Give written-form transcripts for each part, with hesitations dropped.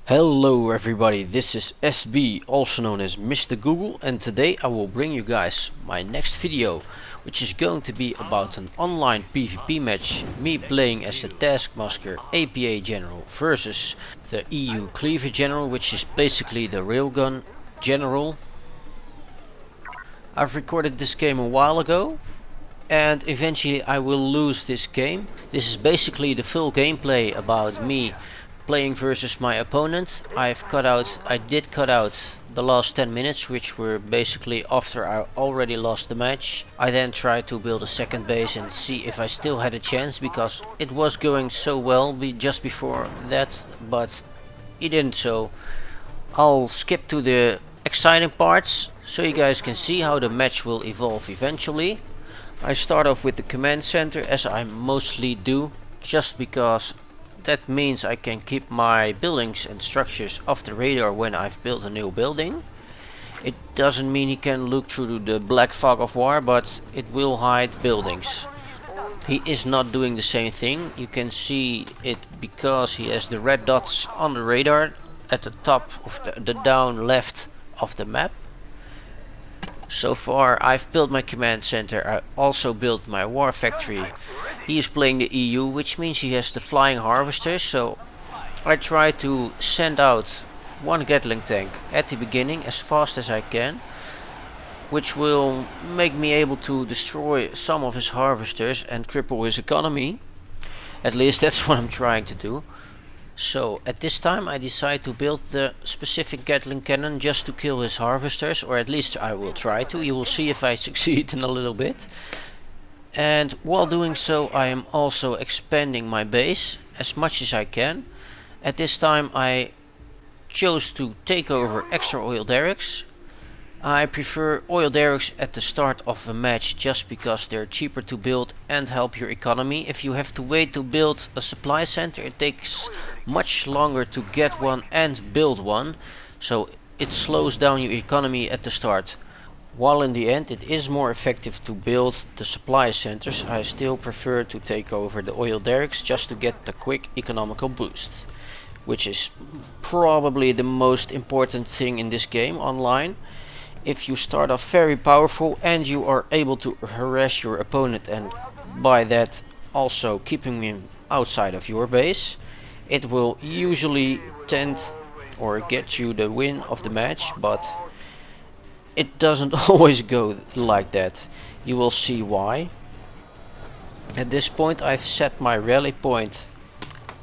Hello everybody, this is SB, also known as Mr. Google, and today I will bring you guys my next video, which is going to be about an online PvP match, me playing as the Taskmaster a.k.a. General versus the EU Cleaver General, which is basically the Railgun General. I've recorded this game a while ago, and eventually I will lose this game. This is basically the full gameplay about me playing versus my opponent. I did cut out the last 10 minutes, which were basically after I already lost the match. I then tried to build a second base and see if I still had a chance, because it was going so well just before that, but it didn't. So I'll skip to the exciting parts so you guys can see how the match will evolve eventually. I start off with the command center, as I mostly do, just because that means I can keep my buildings and structures off the radar when I've built a new building. It doesn't mean he can look through the black fog of war, but it will hide buildings. He is not doing the same thing. You can see it because he has the red dots on the radar at the top of the down left of the map. So far I've built my command center. I also built my war factory. He is playing the EU, which means he has the flying harvesters, so I try to send out one Gatling tank at the beginning as fast as I can, which will make me able to destroy some of his harvesters and cripple his economy. At least that's what I'm trying to do. So at this time I decide to build the specific Gatling cannon just to kill his harvesters, or at least I will try to. You will see if I succeed in a little bit. And while doing so, I am also expanding my base as much as I can. At this time I chose to take over extra oil derricks. I prefer oil derricks at the start of a match just because they're cheaper to build and help your economy. If you have to wait to build a supply center, it takes much longer to get one and build one, so it slows down your economy at the start. While in the end it is more effective to build the supply centers, I still prefer to take over the oil derricks just to get the quick economical boost, which is probably the most important thing in this game online. If you start off very powerful and you are able to harass your opponent, and by that also keeping him outside of your base, it will usually tend or get you the win of the match, but it doesn't always go like that. You will see why. At this point I've set my rally point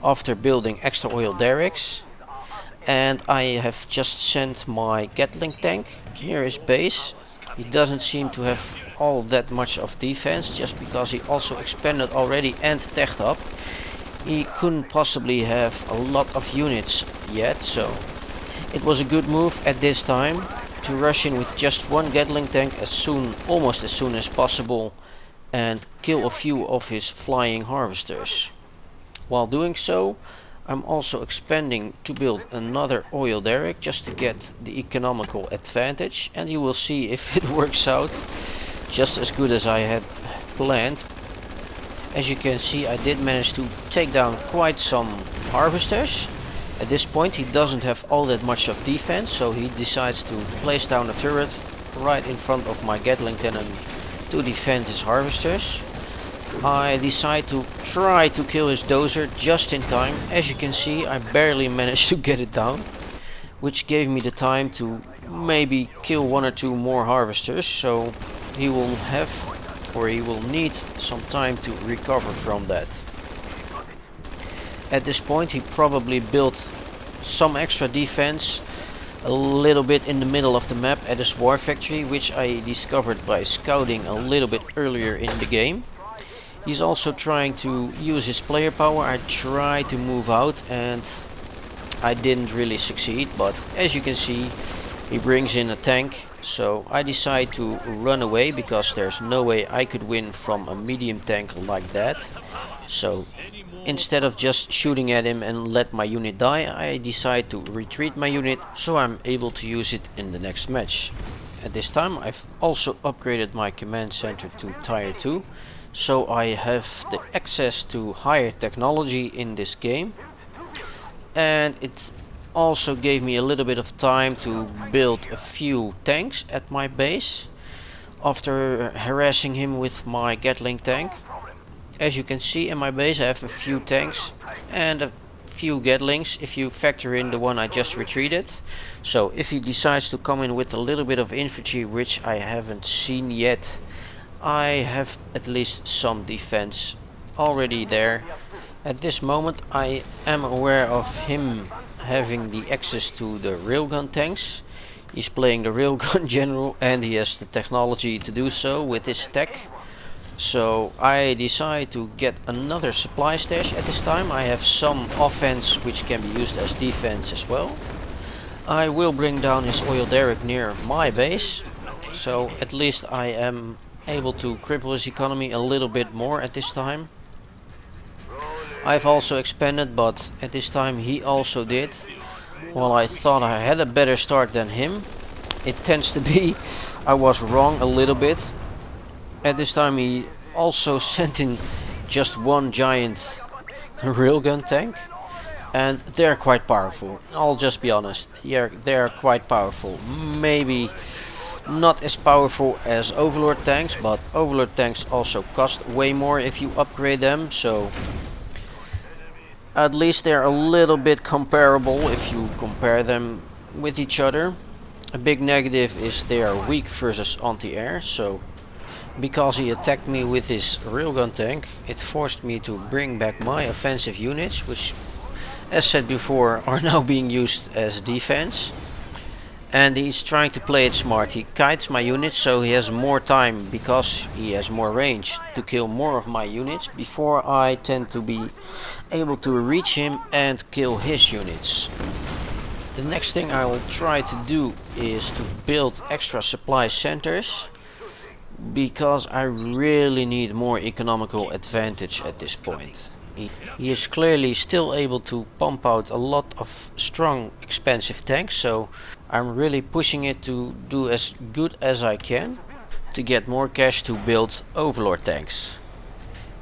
after building extra oil derricks, and I have just sent my Gatling tank near his base. He doesn't seem to have all that much of defense, just because he also expanded already and teched up. He couldn't possibly have a lot of units yet, so it was a good move at this time to rush in with just one Gatling tank almost as soon as possible, and kill a few of his flying harvesters. While doing so, I'm also expanding to build another oil derrick just to get the economical advantage, and you will see if it works out just as good as I had planned. As you can see, I did manage to take down quite some harvesters. At this point he doesn't have all that much of defense, so he decides to place down a turret right in front of my Gatling cannon to defend his harvesters. I decide to try to kill his dozer just in time. As you can see, I barely managed to get it down, which gave me the time to maybe kill one or two more harvesters, so he will need some time to recover from that. At this point he probably built some extra defense a little bit in the middle of the map at his war factory, which I discovered by scouting a little bit earlier in the game. He's also trying to use his player power. I tried to move out and I didn't really succeed, but as you can see he brings in a tank, so I decide to run away because there's no way I could win from a medium tank like that. So instead of just shooting at him and let my unit die, I decide to retreat my unit so I'm able to use it in the next match. At this time I've also upgraded my command center to tier 2. So I have the access to higher technology in this game, and it also gave me a little bit of time to build a few tanks at my base after harassing him with my Gatling tank. As you can see in my base I have a few tanks and a few Gatlings if you factor in the one I just retreated. So if he decides to come in with a little bit of infantry, which I haven't seen yet, I have at least some defense already there. At this moment I am aware of him having the access to the railgun tanks. He's playing the railgun general and he has the technology to do so with his tech. So I decide to get another supply stash at this time. I have some offense which can be used as defense as well. I will bring down his oil derrick near my base, so at least I am able to cripple his economy a little bit more at this time. I've also expanded, but at this time he also did. Well, I thought I had a better start than him. It tends to be I was wrong a little bit. At this time he also sent in just one giant railgun tank, and they're quite powerful. I'll just be honest, yeah, they're quite powerful. Maybe not as powerful as Overlord tanks, but Overlord tanks also cost way more if you upgrade them, so at least they're a little bit comparable if you compare them with each other. A big negative is they are weak versus anti-air, so because he attacked me with his railgun tank, it forced me to bring back my offensive units, which, as said before, are now being used as defense. And he's trying to play it smart. He kites my units so he has more time, because he has more range, to kill more of my units before I tend to be able to reach him and kill his units. The next thing I will try to do is to build extra supply centers, because I really need more economical advantage at this point. He is clearly still able to pump out a lot of strong expensive tanks, so I'm really pushing it to do as good as I can to get more cash to build Overlord tanks.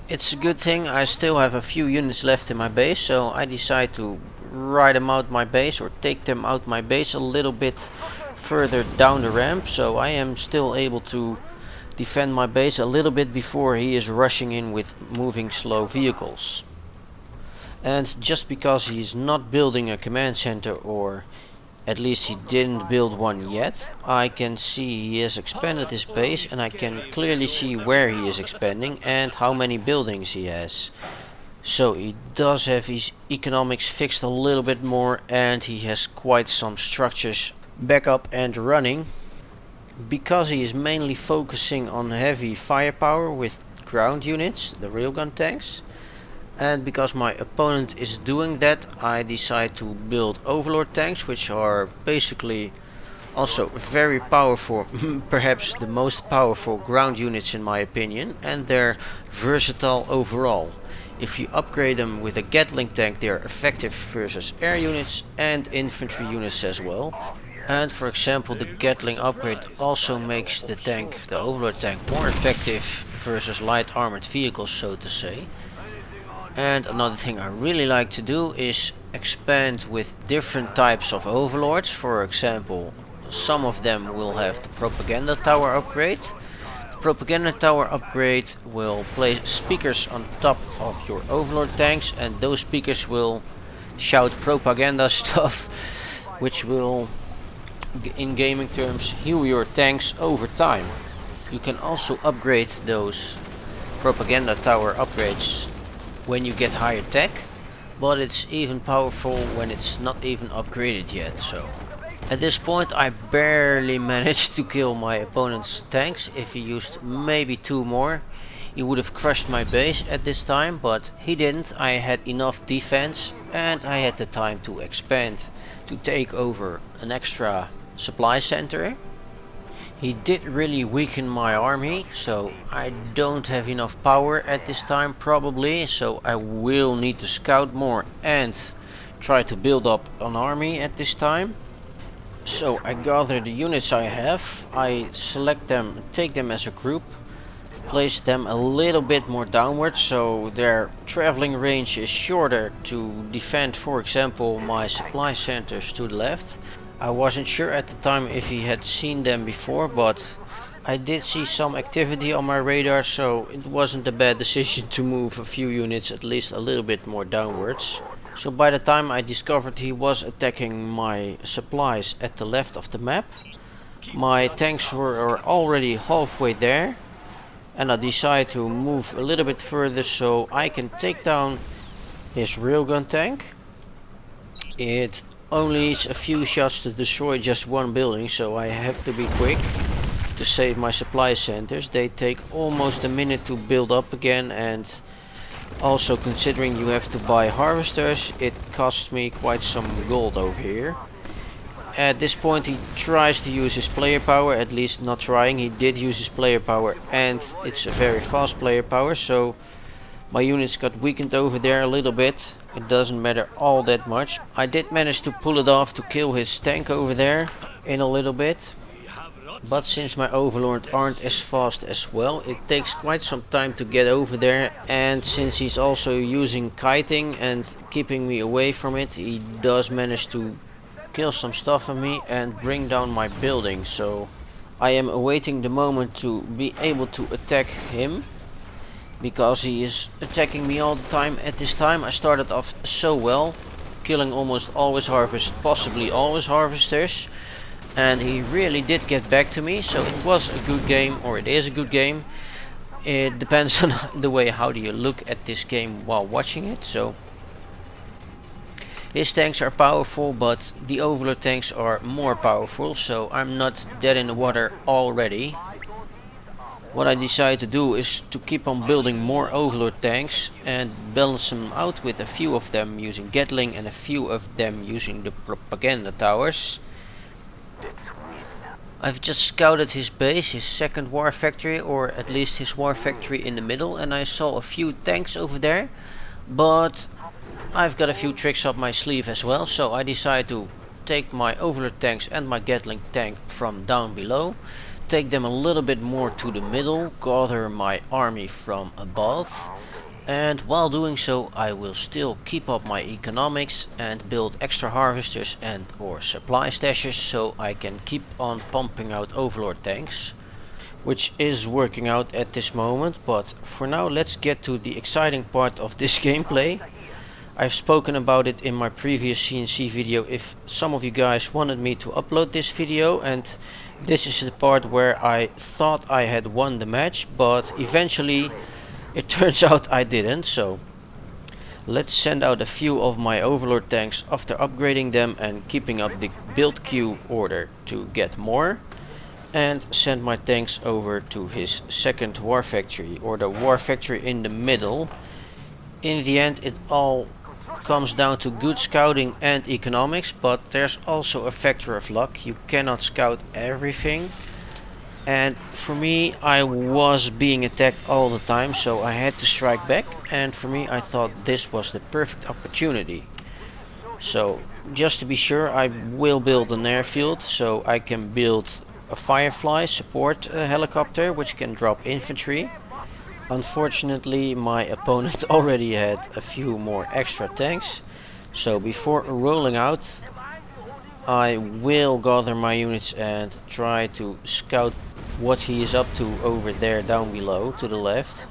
It's a good thing I still have a few units left in my base, so I decide to ride them out my base or take them out my base a little bit further down the ramp, so I am still able to defend my base a little bit before he is rushing in with moving slow vehicles. And just because he's not building a command center, or at least he didn't build one yet, I can see he has expanded his base, and I can clearly see where he is expanding and how many buildings he has. So he does have his economics fixed a little bit more, and he has quite some structures back up and running. Because he is mainly focusing on heavy firepower with ground units, the railgun tanks, and because my opponent is doing that, I decide to build Overlord tanks, which are basically also very powerful, perhaps the most powerful ground units in my opinion, and they're versatile overall. If you upgrade them with a Gatling tank, they are effective versus air units and infantry units as well. And for example, the Gatling upgrade also makes the tank, the Overlord tank, more effective versus light armored vehicles, so to say. And another thing I really like to do is expand with different types of Overlords. For example, some of them will have the propaganda tower upgrade. The propaganda tower upgrade will place speakers on top of your Overlord tanks, and those speakers will shout propaganda stuff, which will, in gaming terms, heal your tanks over time. You can also upgrade those propaganda tower upgrades when you get higher tech, but it's even powerful when it's not even upgraded yet. So at this point I barely managed to kill my opponent's tanks. If he used maybe 2 more, he would have crushed my base at this time, but he didn't. I had enough defense and I had the time to expand to take over an extra supply center. He did really weaken my army, so I don't have enough power at this time probably, so I will need to scout more and try to build up an army at this time. So I gather the units I have, I select them, take them as a group, placed them a little bit more downwards, so their traveling range is shorter to defend, for example, my supply centers to the left. I wasn't sure at the time if he had seen them before, but I did see some activity on my radar, so it wasn't a bad decision to move a few units at least a little bit more downwards. So by the time I discovered he was attacking my supplies at the left of the map, my tanks were already halfway there, and I decided to move a little bit further so I can take down his railgun tank. It only needs a few shots to destroy just one building, so I have to be quick to save my supply centers. They take almost a minute to build up again, and also considering you have to buy harvesters, it cost me quite some gold over here. At this point he tries to use his player power, at least not trying, he did use his player power, and it's a very fast player power, so my units got weakened over there a little bit. It doesn't matter all that much. I did manage to pull it off to kill his tank over there in a little bit. But since my Overlord aren't as fast as well, it takes quite some time to get over there, and since he's also using kiting and keeping me away from it, he does manage to kill some stuff on me and bring down my building. So I am awaiting the moment to be able to attack him, because he is attacking me all the time. At this time I started off so well, killing almost all his harvests, possibly all his harvesters, and he really did get back to me, so it was a good game, or it is a good game. It depends on the way how do you look at this game while watching it. So his tanks are powerful, but the Overlord tanks are more powerful, so I'm not dead in the water already. What I decided to do is to keep on building more Overlord tanks and balance them out with a few of them using Gatling and a few of them using the propaganda towers. I've just scouted his base, his second war factory, or at least his war factory in the middle, and I saw a few tanks over there, but I've got a few tricks up my sleeve as well, so I decided to take my Overlord tanks and my Gatling tank from down below, take them a little bit more to the middle, gather my army from above, and while doing so I will still keep up my economics and build extra harvesters and or supply stashes so I can keep on pumping out Overlord tanks, which is working out at this moment. But for now let's get to the exciting part of this gameplay. I've spoken about it in my previous CNC video if some of you guys wanted me to upload this video, and this is the part where I thought I had won the match, but eventually it turns out I didn't. So let's send out a few of my Overlord tanks after upgrading them and keeping up the build queue order to get more, and send my tanks over to his second war factory, or the war factory in the middle. In the end it all comes down to good scouting and economics, but there's also a factor of luck. You cannot scout everything, and for me I was being attacked all the time, so I had to strike back, and for me I thought this was the perfect opportunity. So just to be sure, I will build an airfield so I can build a Firefly support helicopter which can drop infantry. Unfortunately my opponent already had a few more extra tanks, so before rolling out I will gather my units and try to scout what he is up to over there down below to the left.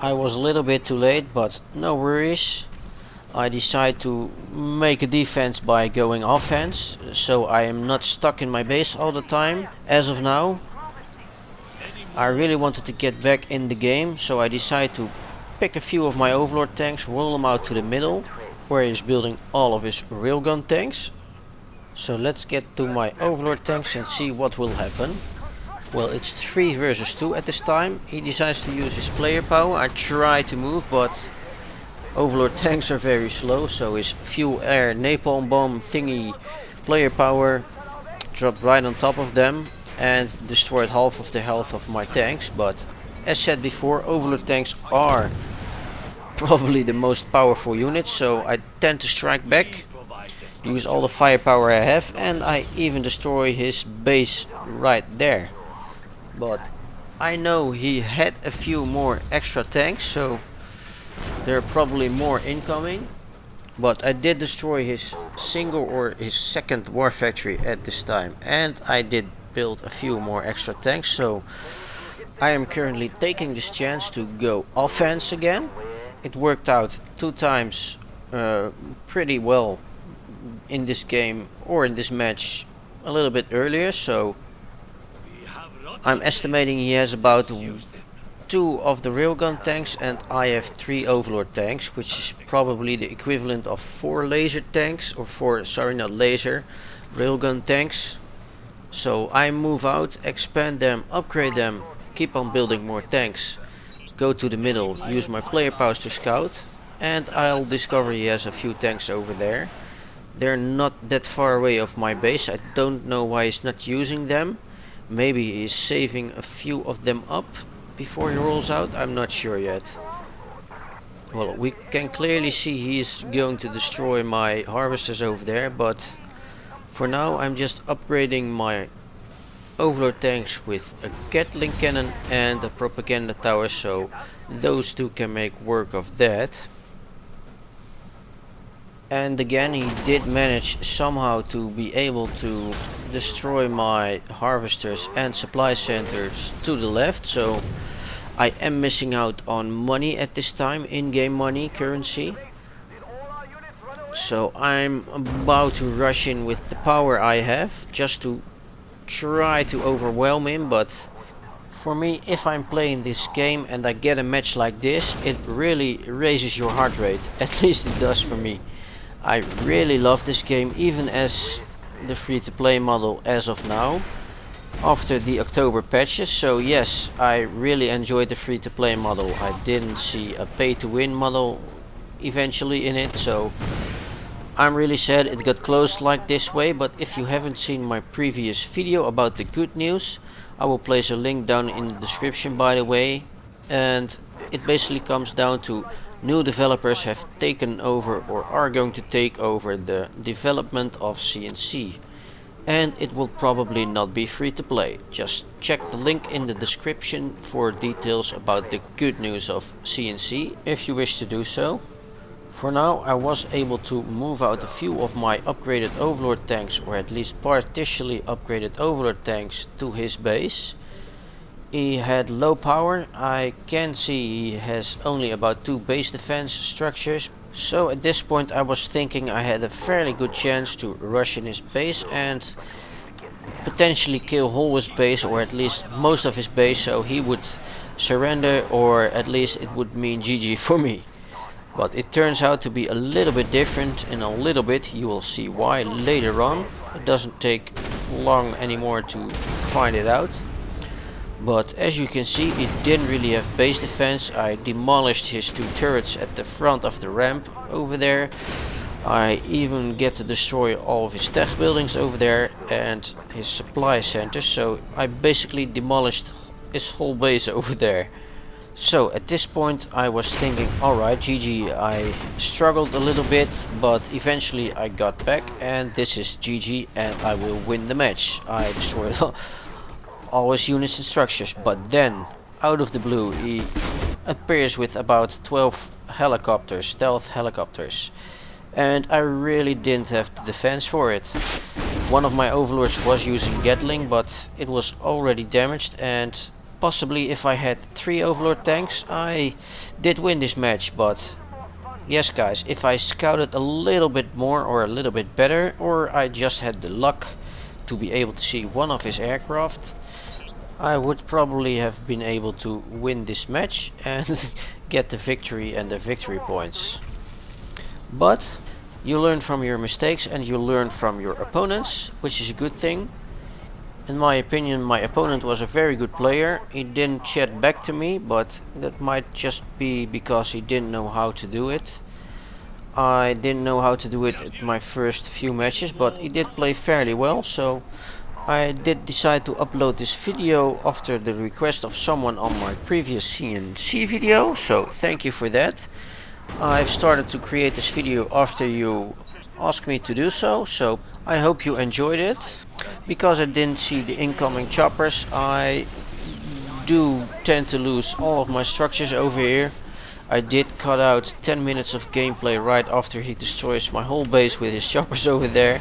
I was a little bit too late, but no worries. I decide to make a defense by going offense, so I am not stuck in my base all the time. As of now I really wanted to get back in the game, so I decided to pick a few of my Overlord tanks, roll them out to the middle where he's building all of his railgun tanks. So let's get to my Overlord tanks and see what will happen. Well, it's 3 versus 2 at this time. He decides to use his player power. I try to move, but Overlord tanks are very slow, so his fuel air napalm bomb thingy player power dropped right on top of them and destroyed half of the health of my tanks. But as said before, Overlord tanks are probably the most powerful unit, so I tend to strike back, use all the firepower I have, and I even destroy his base right there. But I know he had a few more extra tanks, so there are probably more incoming. But I did destroy his single or his second war factory at this time, and I did build a few more extra tanks, so I am currently taking this chance to go offense again. It worked out 2 times pretty well in this game, or in this match a little bit earlier, so I'm estimating he has about 2 of the railgun tanks and I have 3 Overlord tanks, which is probably the equivalent of 4 laser tanks, or 4, sorry, not laser, railgun tanks. So I move out, expand them, upgrade them, keep on building more tanks, go to the middle, use my player powers to scout, and I'll discover he has a few tanks over there. They're not that far away of my base. I don't know why he's not using them. Maybe he's saving a few of them up before he rolls out. I'm not sure yet. Well, we can clearly see he's going to destroy my harvesters over there, but for now I'm just upgrading my Overlord tanks with a Gatling cannon and a propaganda tower, so those two can make work of that. And again, he did manage somehow to be able to destroy my harvesters and supply centers to the left, so I am missing out on money at this time, in-game money, currency. So I'm about to rush in with the power I have, just to try to overwhelm him, but for me, if I'm playing this game and I get a match like this, it really raises your heart rate, at least it does for me. I really love this game, even as the free-to-play model as of now, after the October patches. So yes, I really enjoyed the free-to-play model. I didn't see a pay-to-win model eventually in it, so I'm really sad it got closed like this way. But if you haven't seen my previous video about the good news, I will place a link down in the description, by the way. And it basically comes down to new developers have taken over, or are going to take over, the development of CNC, and it will probably not be free to play. Just check the link in the description for details about the good news of CNC if you wish to do so. For now, I was able to move out a few of my upgraded Overlord tanks, or at least partially upgraded Overlord tanks, to his base. He had low power. I can see he has only about 2 base defense structures. So at this point I was thinking I had a fairly good chance to rush in his base and potentially kill whole his base, or at least most of his base, so he would surrender, or at least it would mean GG for me. But it turns out to be a little bit different. In a little bit you will see why later on. It doesn't take long anymore to find it out. But as you can see, it didn't really have base defense. I demolished his 2 turrets at the front of the ramp over there. I even get to destroy all of his tech buildings over there and his supply center. So I basically demolished his whole base over there. So at this point I was thinking, alright, GG. I struggled a little bit, but eventually I got back, and this is GG, and I will win the match. I destroyed all his units and structures, but then out of the blue he appears with about 12 helicopters, stealth helicopters, and I really didn't have the defense for it. One of my overlords was using Gatling, but it was already damaged, and possibly if I had 3 overlord tanks I did win this match. But yes guys, if I scouted a little bit more, or a little bit better, or I just had the luck to be able to see one of his aircraft, I would probably have been able to win this match and get the victory and the victory points. But you learn from your mistakes and you learn from your opponents, which is a good thing. In my opinion, my opponent was a very good player. He didn't chat back to me, but that might just be because he didn't know how to do it. I didn't know how to do it at my first few matches, but he did play fairly well, so I did decide to upload this video after the request of someone on my previous CNC video, so thank you for that. I've started to create this video after you asked me to do so, so I hope you enjoyed it. Because I didn't see the incoming choppers, I do tend to lose all of my structures over here. I did cut out 10 minutes of gameplay right after he destroys my whole base with his choppers over there,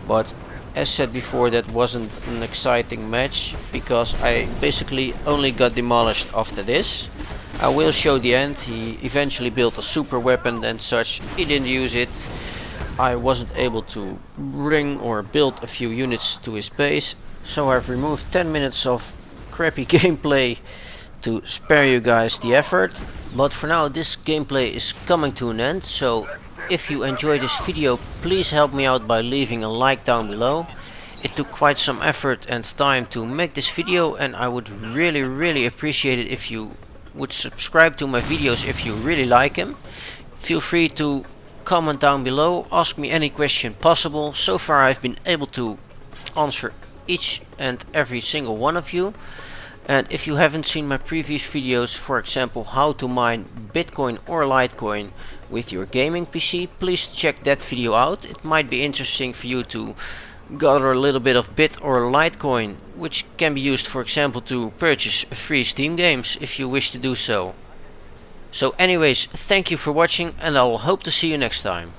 but as said before, that wasn't an exciting match because I basically only got demolished after this. I will show the end. He eventually built a super weapon and such. He didn't use it. I wasn't able to bring or build a few units to his base, so I've removed 10 minutes of crappy gameplay to spare you guys the effort. But for now this gameplay is coming to an end, so if you enjoyed this video, please help me out by leaving a like down below. It took quite some effort and time to make this video, and I would really appreciate it if you would subscribe to my videos if you really like them. Feel free to comment down below, ask me any question possible. So far I've been able to answer each and every single one of you. And if you haven't seen my previous videos, for example how to mine Bitcoin or Litecoin with your gaming PC, please check that video out. It might be interesting for you to gather a little bit of Bit or Litecoin, which can be used for example to purchase free Steam games if you wish to do so. So anyways, thank you for watching and I'll hope to see you next time.